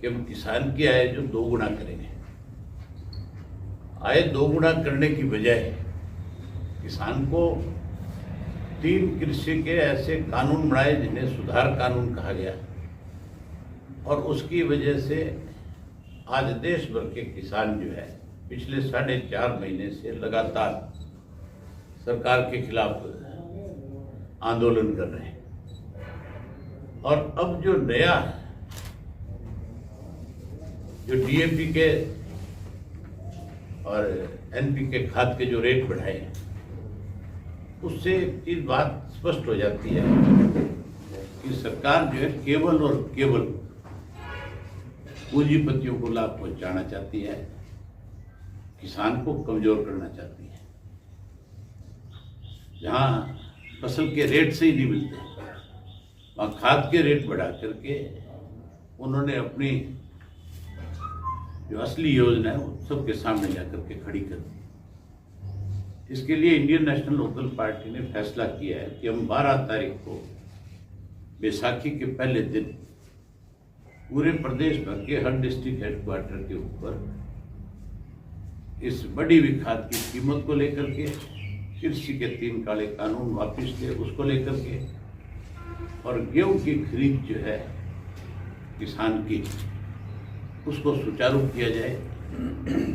कि हम किसान की आय जो 2 गुना करेंगे। आय 2 गुना करने की बजाय किसान को 3 कृषि के ऐसे कानून बनाए जिन्हें सुधार कानून कहा गया, और उसकी वजह से आज देश भर के किसान जो है पिछले 4.5 महीने से लगातार सरकार के खिलाफ आंदोलन कर रहे हैं। और अब जो नया जो डीएपी के और एनपीके खाद के जो रेट बढ़ाए हैं, उससे एक बात स्पष्ट हो जाती है कि सरकार जो है केवल और केवल पूंजीपतियों को लाभ पहुंचाना चाहती है, किसान को कमजोर करना चाहती है। जहां फसल के रेट से ही नहीं मिलते, वहां खाद के रेट बढ़ा करके उन्होंने अपनी जो असली योजना है वो सबके सामने जाकर के खड़ी कर दी। इसके लिए इंडियन नेशनल लोकल पार्टी ने फैसला किया है कि हम 12 तारीख को बैसाखी के पहले दिन पूरे प्रदेश भर के हर डिस्ट्रिक्ट हेडक्वार्टर के ऊपर इस बढ़ी हुई खाद की कीमत को लेकर के, कृषि के 3 काले कानून वापिस ले उसको लेकर के, और गेहूं की खरीद जो है किसान की उसको सुचारू किया जाए,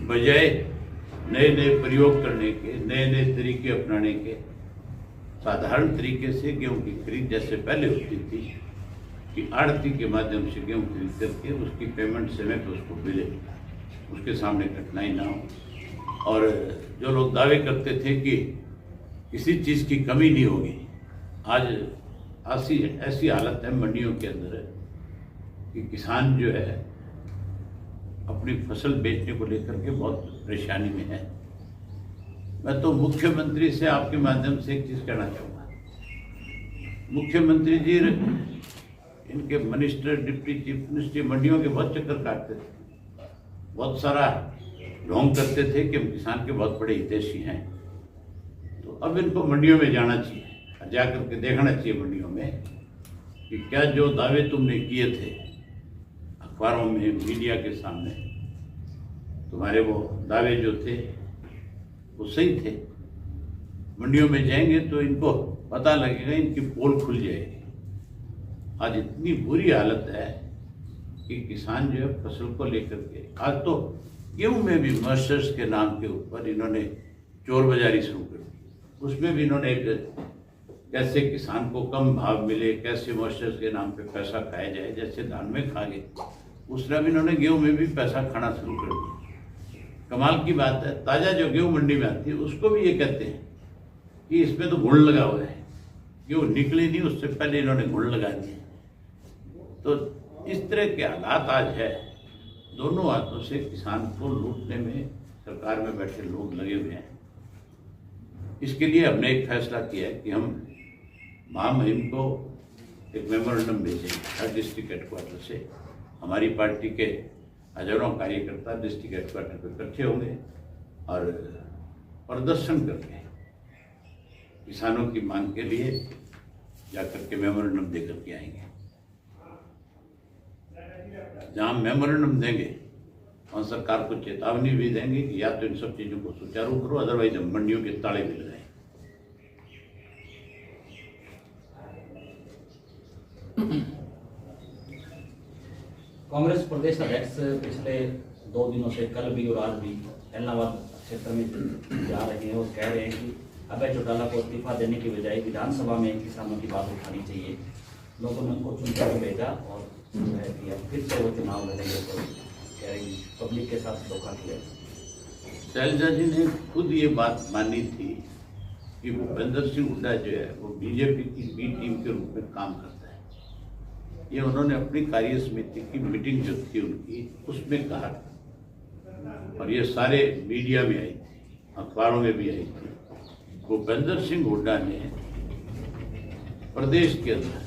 बजाय नए नए प्रयोग करने के, नए नए तरीके अपनाने के। साधारण तरीके से गेहूं की खरीद जैसे पहले होती थी कि आड़ती के माध्यम से गेहूं खरीद करके उसकी पेमेंट समय पर उसको मिले, उसके सामने कठिनाई ना हो। और जो लोग दावे करते थे कि किसी चीज़ की कमी नहीं होगी, आज ऐसी हालत है मंडियों के अंदर कि किसान जो है अपनी फसल बेचने को लेकर के बहुत परेशानी में है। मैं तो मुख्यमंत्री से आपके माध्यम से एक चीज़ कहना चाहूँगा। मुख्यमंत्री जी इनके मिनिस्टर, डिप्टी चीफ मिनिस्टर मंडियों के बहुत चक्कर काटते थे, बहुत सारा ढोंग करते थे कि हम किसान के बहुत बड़े हितैषी हैं। तो अब इनको मंडियों में जाना चाहिए, जा करके देखना चाहिए मंडियों में कि क्या जो दावे तुमने किए थे अखबारों में, मीडिया के सामने, तुम्हारे वो दावे जो थे वो सही थे। मंडियों में जाएंगे तो इनको पता लगेगा, इनकी पोल खुल जाएगी। आज इतनी बुरी हालत है कि किसान जो है फसल को लेकर के, आज तो गेहूं में भी मर्सर्स के नाम के ऊपर इन्होंने चोर बाजारी शुरू कर दी। उसमें भी इन्होंने कैसे किसान को कम भाव मिले, कैसे मर्सर्स के नाम पे पैसा खाया जाए, जैसे धान में खा गए उस तरह भी इन्होंने गेहूं में भी पैसा खाना शुरू कर दिया। कमाल की बात है, ताज़ा जो गेहूं मंडी में आती है उसको भी ये कहते हैं कि इसमें तो गुण लगा हुआ है, गेहूं निकली नहीं उससे पहले इन्होंने गुण लगा दिए। तो इस तरह के हालात आज है। दोनों हाथों से किसान को लूटने में सरकार में बैठे लोग लगे हुए हैं। इसके लिए हमने एक फैसला किया है कि हम महामहिम को एक मेमोरेंडम भेजेंगे। हर डिस्ट्रिक्ट हेडक्वार्टर से हमारी पार्टी के हजारों कार्यकर्ता डिस्ट्रिक्ट हेडक्वार्टर पर इकट्ठे होंगे और प्रदर्शन करके किसानों की मांग के लिए जाकर के मेमोरेंडम देकर के आएंगे। जहां मेमोरेंडम देंगे वहाँ सरकार को चेतावनी भी देंगे कि या तो इन सब चीज़ों को सुचारू करो, अदरवाइज हम मंडियों के ताले भी लगाएं। कांग्रेस प्रदेश अध्यक्ष पिछले 2 दिनों से कल भी और आज भी एलनाबाद क्षेत्र में जा रहे हैं और कह रहे हैं कि अभय चौटाला को इस्तीफा देने की बजाय विधानसभा में किसानों की बात उठानी चाहिए। लोगों ने उनको चुनकर भेजा और कि अब फिर से वो चुनाव लड़ेंगे, तो कह रहे हैं पब्लिक के साथ धोखा किया। शैलजा जी ने खुद ये बात मानी थी कि भूपेंद्र सिंह हुड्डा जो है वो बीजेपी की बी टीम के रूप में काम करता है। ये उन्होंने अपनी कार्य समिति की मीटिंग जो थी उनकी उसमें कहा, और ये सारे मीडिया में आई थी, अखबारों में भी आई थी। भूपेंद्र सिंह हुड्डा ने प्रदेश के अंदर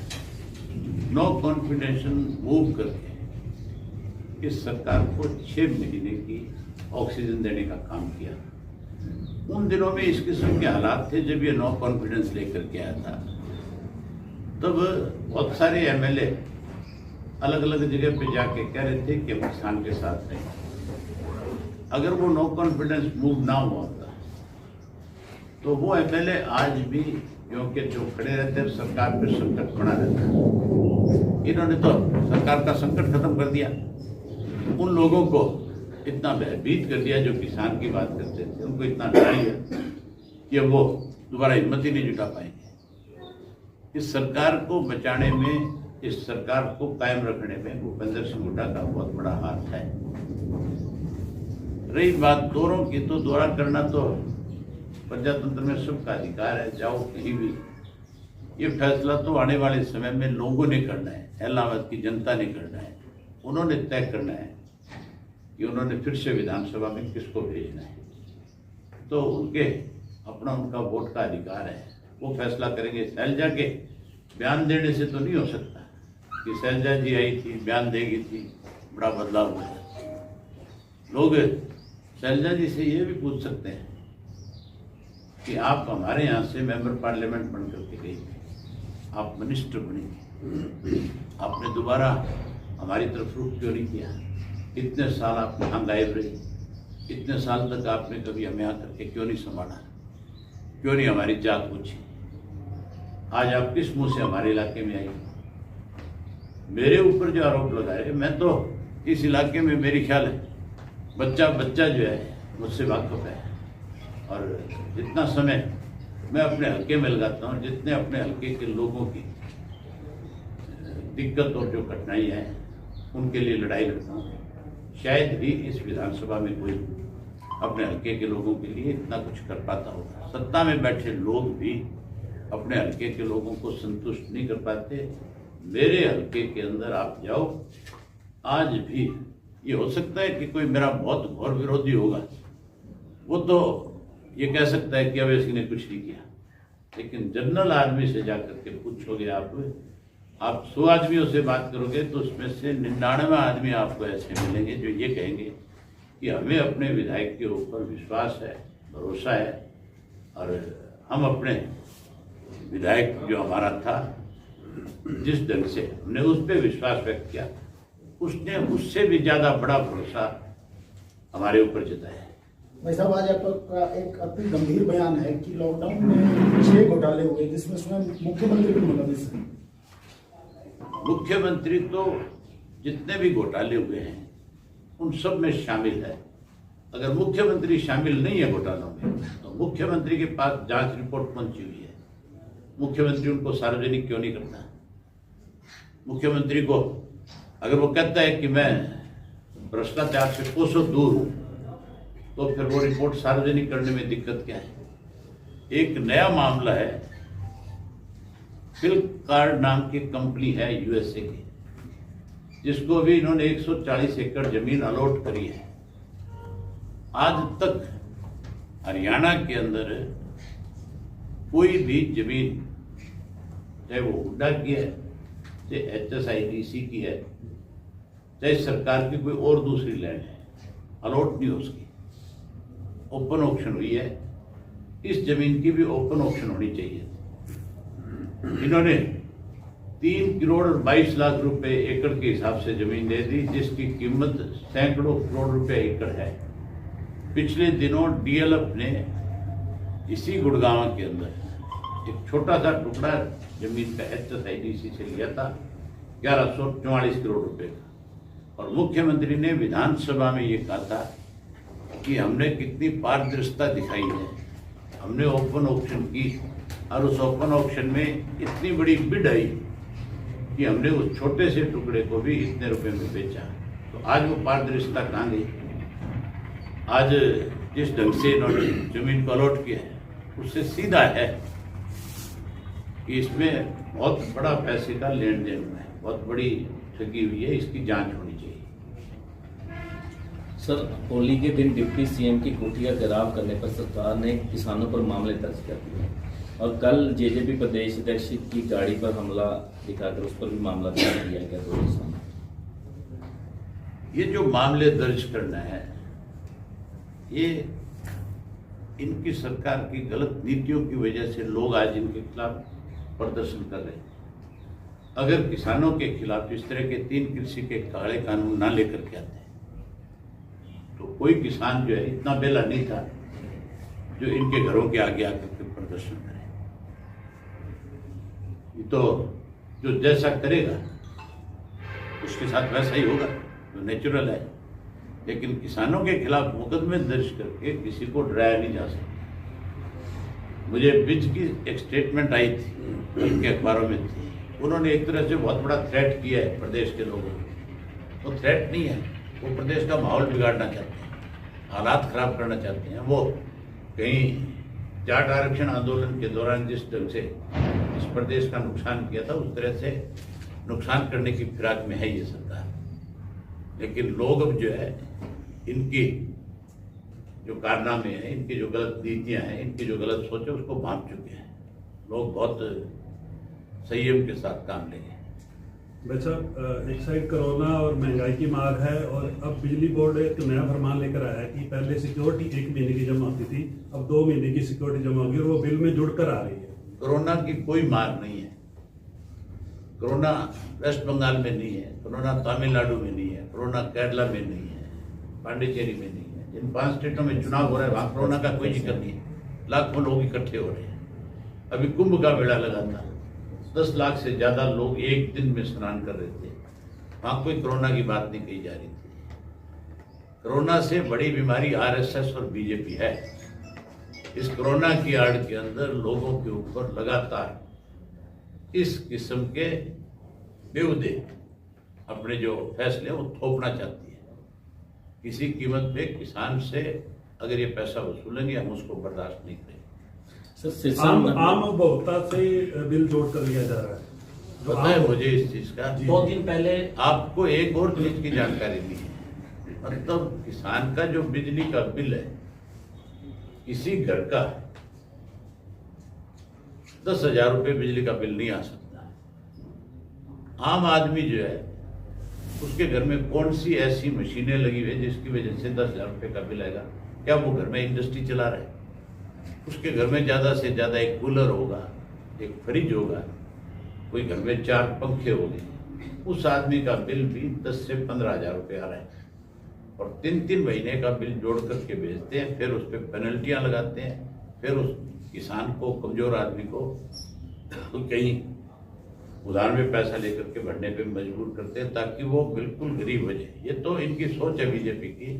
नो कॉन्फिडेंस मूव करके इस सरकार को 6 महीने की ऑक्सीजन देने का काम किया। उन दिनों में इस किस्म के हालात थे जब ये नो कॉन्फिडेंस लेकर के आया था, तब बहुत सारे एमएलए अलग अलग जगह पे जाके कह रहे थे कि हम किसान के साथ हैं। अगर वो नो कॉन्फिडेंस मूव ना हुआ होता तो वो एमएलए आज भी क्योंकि जो खड़े रहते हैं सरकार पे संकट बना रहता है। इन्होंने तो सरकार का संकट खत्म कर दिया, उन लोगों को इतना भयभीत कर दिया जो किसान की बात करते थे, उनको इतना डरा दिया कि वो दोबारा हिम्मत ही नहीं जुटा पाएंगे। इस सरकार को बचाने में, इस सरकार को कायम रखने में भूपेंद्र सिंह हुड्डा का बहुत बड़ा हाथ है। रही बात दौरों की, तो दौरा करना तो प्रजातंत्र में सबका अधिकार है, जाओ कहीं भी। ये फैसला तो आने वाले समय में लोगों ने करना है, इलाहाबाद की जनता ने करना है। उन्होंने तय करना है कि उन्होंने फिर से विधानसभा में किसको भेजना है। तो उनका वोट का अधिकार है, वो फैसला करेंगे। शैलजा के बयान देने से तो नहीं हो सकता कि शैलजा जी आई थी, बयान देगी थी, बड़ा बदलाव हुआ। लोग शैलजा जी से ये भी पूछ सकते हैं कि आप हमारे यहाँ से मेंबर पार्लियामेंट बन करके गई, आप मिनिस्टर बनी, आपने दोबारा हमारी तरफ रुख क्यों नहीं किया? इतने साल आप यहाँ गायब रही, इतने साल तक आपने कभी हमें यहाँ करके क्यों नहीं संभाला, क्यों नहीं हमारी जात पूछी? आज आप किस मुंह से हमारे इलाके में आई? मेरे ऊपर जो आरोप लगाए, मैं तो इस इलाके में, मेरी ख्याल है बच्चा बच्चा जो है मुझसे वाकिफ है। और जितना समय मैं अपने हल्के में लगाता हूँ, जितने अपने हल्के के लोगों की दिक्कत और जो कठिनाई है उनके लिए लड़ाई लड़ता हूँ, शायद ही इस विधानसभा में कोई अपने हल्के के लोगों के लिए इतना कुछ कर पाता होगा। सत्ता में बैठे लोग भी अपने हल्के के लोगों को संतुष्ट नहीं कर पाते। मेरे हल्के के अंदर आप जाओ, आज भी ये हो सकता है कि कोई मेरा बहुत घोर विरोधी होगा, वो तो ये कह सकता है कि अवैध सिंह ने कुछ नहीं किया, लेकिन जनरल आदमी से जाकर के पूछोगे आप 100 आदमियों से बात करोगे तो उसमें से 99 आदमी आपको ऐसे मिलेंगे जो ये कहेंगे कि हमें अपने विधायक के ऊपर विश्वास है, भरोसा है, और हम अपने विधायक जो हमारा था, जिस ढंग से हमने उस पर विश्वास व्यक्त किया, उसने उससे भी ज्यादा बड़ा भरोसा हमारे ऊपर जताया। भाई साहब, आज आपका एक अति गंभीर बयान है कि लॉकडाउन में 6 घोटाले हुए, जिसमें स्वयं मुख्यमंत्री भी मतलब इसमें। मुख्यमंत्री तो जितने भी घोटाले हुए हैं उन सब में शामिल है। अगर मुख्यमंत्री शामिल नहीं है घोटालों में, तो मुख्यमंत्री के पास जांच रिपोर्ट पहुंची हुई है, मुख्यमंत्री उनको सार्वजनिक क्यों नहीं करता? मुख्यमंत्री को अगर वो कहता है कि मैं भ्रष्टाचार से कोसों दूर हूं, तो फिर वो रिपोर्ट सार्वजनिक करने में दिक्कत क्या है? एक नया मामला है, फ्लिपकार्ट नाम की कंपनी है यूएसए की, जिसको भी इन्होंने 140 एकड़ जमीन अलॉट करी है। आज तक हरियाणा के अंदर कोई भी जमीन, चाहे वो हुड्डा की है, चाहे HSIDC की है, चाहे सरकार की कोई और दूसरी लैंड है, अलॉट नहीं हो सकी। ओपन ऑक्शन हुई है, इस जमीन की भी ओपन ऑक्शन होनी चाहिए। इन्होंने 3 करोड़ 22 लाख रुपए एकड़ के हिसाब से जमीन दे दी, जिसकी कीमत सैकड़ों करोड़ रुपए एकड़ है। पिछले दिनों DLF ने इसी गुड़गांव के अंदर एक छोटा सा टुकड़ा जमीन का HSIDC से लिया था 1144 करोड़ रुपए का, और मुख्यमंत्री ने विधानसभा में ये कहा था कि हमने कितनी पारदर्शिता दिखाई है, हमने ओपन ऑक्शन की, और उस ओपन ऑक्शन में इतनी बड़ी बिड आई कि हमने उस छोटे से टुकड़े को भी इतने रुपए में बेचा। तो आज वो पारदर्शिता कहाँ गई? आज जिस ढंग से इन्होंने जमीन को अलॉट किया है, उससे सीधा है कि इसमें बहुत बड़ा पैसे का लेन देन हुआ है, बहुत बड़ी ठगी हुई है, इसकी जांच होनी चाहिए। सर, होली के दिन डिप्टी सीएम की कुटिया घेराव करने पर सरकार ने किसानों पर मामले दर्ज कर दिए, और कल जेजेपी प्रदेश अध्यक्ष की गाड़ी पर हमला दिखाकर उस पर भी मामला दर्ज किया गया। तो किसान, ये जो मामले दर्ज करना है, ये इनकी सरकार की गलत नीतियों की वजह से लोग आज इनके खिलाफ प्रदर्शन कर रहे हैं। अगर किसानों के खिलाफ इस तरह के 3 कृषि के काले कानून ना लेकर के आते तो कोई किसान जो है इतना बेला नहीं था जो इनके घरों के आगे आकर के प्रदर्शन करे। ये तो जो जैसा करेगा उसके साथ वैसा ही होगा, जो नेचुरल है। लेकिन किसानों के खिलाफ मुकदमे दर्ज करके किसी को डराया नहीं जा सकता। मुझे बीच की एक स्टेटमेंट आई थी, इनके अखबारों में थी, उन्होंने एक तरह से बहुत बड़ा थ्रेट किया है प्रदेश के लोगों को। वो थ्रेट नहीं है, वो प्रदेश का माहौल बिगाड़ना चाहते हैं, हालात खराब करना चाहते हैं। वो कहीं जाट आरक्षण आंदोलन के दौरान जिस ढंग से इस प्रदेश का नुकसान किया था, उस तरह से नुकसान करने की फिराक में है ये सरकार। लेकिन लोग अब जो है इनकी जो कारनामे हैं, इनकी जो गलत नीतियां हैं, इनकी जो गलत सोच है, उसको भांप चुके हैं। लोग बहुत संयम के साथ काम लेंगे। भाई साहब, एक साइड कोरोना और महंगाई की मार है, और अब बिजली बोर्ड एक नया फरमान लेकर आया है कि पहले सिक्योरिटी 1 महीने की जमा होती थी, अब 2 महीने की सिक्योरिटी जमा होगी, और वो बिल में जुड़कर आ रही है। कोरोना की कोई मार नहीं है। कोरोना वेस्ट बंगाल में नहीं है, कोरोना तमिलनाडु में नहीं है, कोरोना केरला में नहीं है, पांडिचेरी में नहीं है। जिन 5 स्टेटों में चुनाव हो रहा है वहां कोरोना का कोई जिक्र नहीं है। लाखों लोग इकट्ठे हो रहे हैं। अभी कुंभ का मेला लगा था, 10 लाख से ज्यादा लोग एक दिन में स्नान कर रहे थे, वहां कोई कोरोना की बात नहीं कही जा रही थी। कोरोना से बड़ी बीमारी आरएसएस और बीजेपी है। इस कोरोना की आड़ के अंदर लोगों के ऊपर लगातार इस किस्म के बेहुदे अपने जो फैसले वो थोपना चाहती है। किसी कीमत पे किसान से अगर ये पैसा वसूलेंगे, हम उसको बर्दाश्त नहीं करेंगे। सर, आम उपभोक्ता से बिल जोड़ कर लिया जा रहा है। पता है मुझे इस चीज का। 2 दिन पहले आपको एक और चीज की जानकारी दी है, मतलब किसान का जो बिजली का बिल है, किसी घर का 10,000 रुपये बिजली का बिल नहीं आ सकता। आम आदमी जो है उसके घर में कौन सी ऐसी मशीनें लगी हुई है जिसकी वजह से 10,000 रुपये का बिल आएगा? क्या वो घर में इंडस्ट्री चला रहा है? उसके घर में ज्यादा से ज्यादा एक कूलर होगा, एक फ्रिज होगा, कोई घर में 4 पंखे होंगे। उस आदमी का बिल भी 10 से 15,000 रुपये आ रहा है, और 3-3 महीने का बिल जोड़ करके भेजते हैं। फिर उस पर पेनल्टियां लगाते हैं, फिर उस किसान को, कमजोर आदमी को कहीं उधार में पैसा लेकर के भरने पे मजबूर करते हैं ताकि वो बिल्कुल गरीब हो जाए। ये तो इनकी सोच है बीजेपी की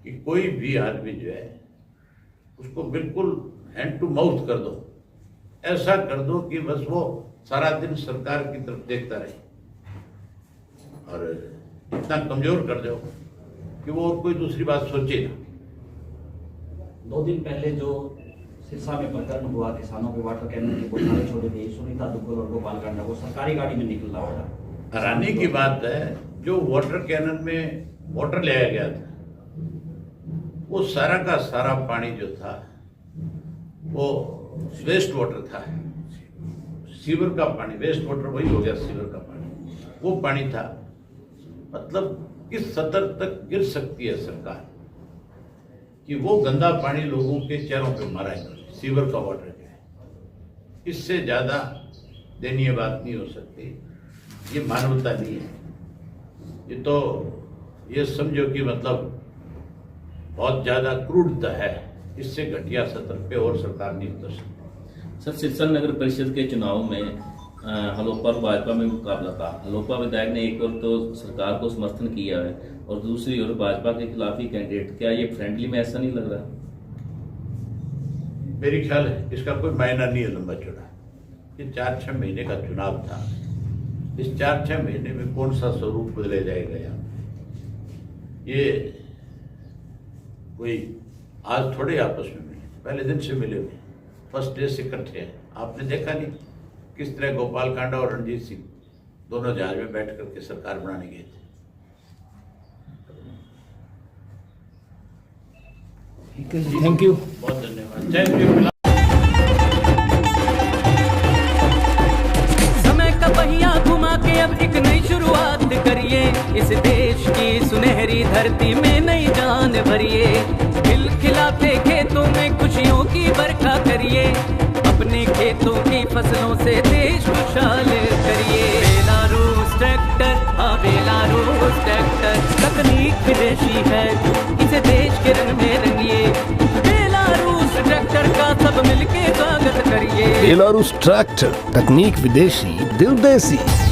कि कोई भी आदमी जो है उसको बिल्कुल हैंड टू माउथ कर दो, ऐसा कर दो कि बस वो सारा दिन सरकार की तरफ देखता रहे, और इतना कमजोर कर दो कि वो और कोई दूसरी बात सोचे ना। 2 दिन पहले जो सिरसा में प्रकरण हुआ, किसानों के वाटर कैनन की बोतलें छोड़ी गई, सुनीता दुग्गल और गोपाल कांडा वो सरकारी गाड़ी में निकल रहा होगा। हैरानी की बात है, जो वाटर कैनन में वाटर लाया गया था, वो सारा का सारा पानी जो था वो वेस्ट वाटर था, सीवर का पानी। वेस्ट वाटर वही हो गया, सीवर का पानी वो पानी था। मतलब किस सतर तक गिर सकती है सरकार कि वो गंदा पानी लोगों के चेहरों पे मारा है। सीवर का वाटर है, इससे ज्यादा दयनीय बात नहीं हो सकती। ये मानवता नहीं है, ये तो ये समझो कि मतलब बहुत ज्यादा क्रूरता है। इससे घटिया सतर पे और सरकार नहीं उतर सकती। सर, सिरसा नगर परिषद के चुनाव में हलोपा और भाजपा में मुकाबला था। हलोपा विधायक ने एक और तो सरकार को समर्थन किया है और दूसरी ओर भाजपा के खिलाफ ही कैंडिडेट। क्या ये फ्रेंडली में ऐसा नहीं लग रहा? मेरी ख्याल है इसका कोई मायना नहीं है लंबा चौड़ा। ये 4-6 महीने का चुनाव था, इस 4-6 महीने में कौन सा स्वरूप बदले जाएगा यहाँ? ये कोई आज थोड़े आपस में मिले, पहले दिन से मिले हुए, फर्स्ट डे से इकट्ठे हैं। आपने देखा नहीं किस तरह गोपाल कांडा और रणजीत सिंह दोनों जहाज में बैठ करके सरकार बनाने गए थे। थैंक यू, बहुत धन्यवाद। Thank you. समय का पहिया घुमा के अब एक नई शुरुआत करिए, इस देश की सुनहरी धरती में नई जान भरिए, खिलखिलाते खेतों में खुशियों की बरखा करिए। अपने खेतों की फसलों से देश खुशहाल करिए। बेलारूस ट्रैक्टर, हाँ बेलारूस ट्रैक्टर, तकनीक विदेशी है, इसे देश के रंग में रंगिए। बेलारूस ट्रैक्टर का सब मिलके स्वागत करिए। बेलारूस ट्रैक्टर, तकनीक विदेशी, दिल देसी।